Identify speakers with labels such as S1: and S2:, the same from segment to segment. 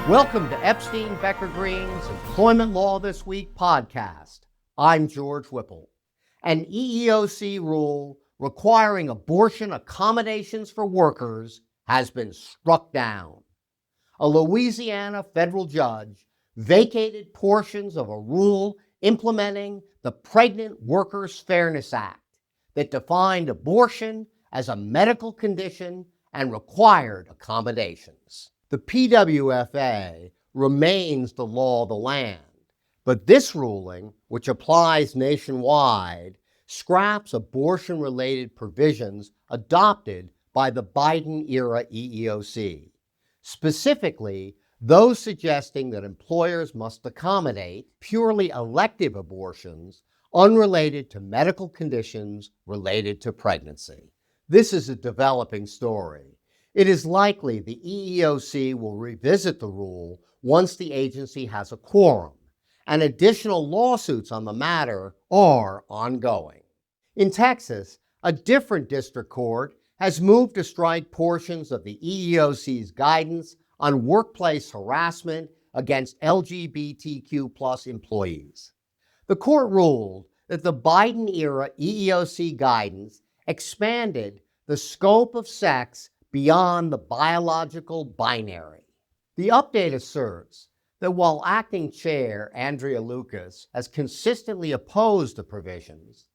S1: Welcome to Epstein, Becker, Green's Employment Law This Week podcast. I'm George Whipple. An EEOC rule requiring abortion accommodations for workers has been struck down. A Louisiana federal judge vacated portions of a rule implementing the Pregnant Workers Fairness Act that defined abortion as a medical condition and required accommodations. The PWFA remains the law of the land, but this ruling, which applies nationwide, scraps abortion-related provisions adopted by the Biden-era EEOC, specifically those suggesting that employers must accommodate purely elective abortions unrelated to medical conditions related to pregnancy. This is a developing story. It is likely the EEOC will revisit the rule once the agency has a quorum, and additional lawsuits on the matter are ongoing. In Texas, a different district court has moved to strike portions of the EEOC's guidance on workplace harassment against LGBTQ+ employees. The court ruled that the Biden-era EEOC guidance expanded the scope of sex beyond the biological binary. The update asserts that while acting chair Andrea Lucas has consistently opposed the provisions,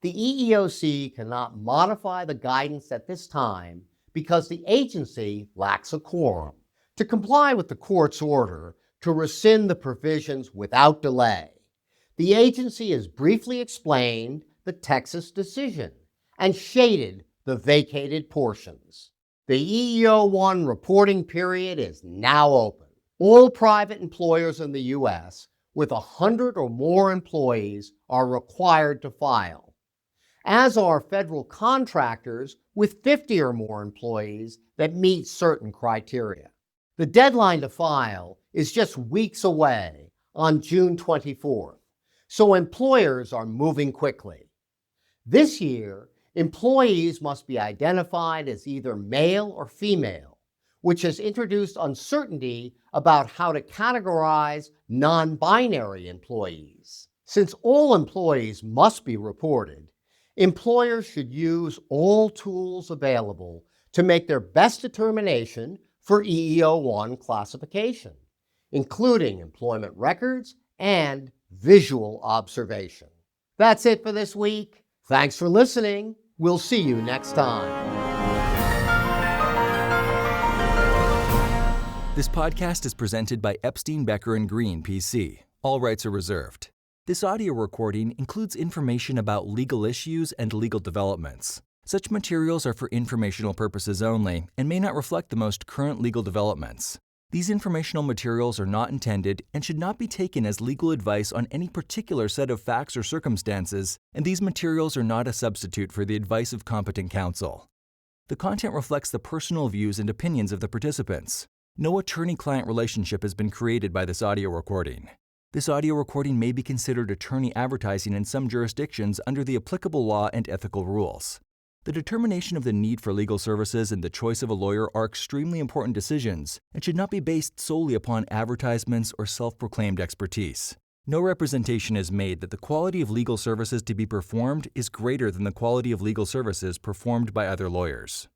S1: the EEOC cannot modify the guidance at this time because the agency lacks a quorum. To comply with the court's order to rescind the provisions without delay, the agency has briefly explained the Texas decision and shaded the vacated portions. The EEO-1 reporting period is now open. All private employers in the U.S. with 100 or more employees are required to file, as are federal contractors with 50 or more employees that meet certain criteria. The deadline to file is just weeks away on June 24th, so employers are moving quickly. This year, employees must be identified as either male or female, which has introduced uncertainty about how to categorize non-binary employees. Since all employees must be reported, employers should use all tools available to make their best determination for EEO-1 classification, including employment records and visual observation. That's it for this week. Thanks for listening. We'll see you next time.
S2: This podcast is presented by Epstein, Becker, and Green, PC. All rights are reserved. This audio recording includes information about legal issues and legal developments. Such materials are for informational purposes only and may not reflect the most current legal developments. These informational materials are not intended and should not be taken as legal advice on any particular set of facts or circumstances, and these materials are not a substitute for the advice of competent counsel. The content reflects the personal views and opinions of the participants. No attorney-client relationship has been created by this audio recording. This audio recording may be considered attorney advertising in some jurisdictions under the applicable law and ethical rules. The determination of the need for legal services and the choice of a lawyer are extremely important decisions and should not be based solely upon advertisements or self-proclaimed expertise. No representation is made that the quality of legal services to be performed is greater than the quality of legal services performed by other lawyers.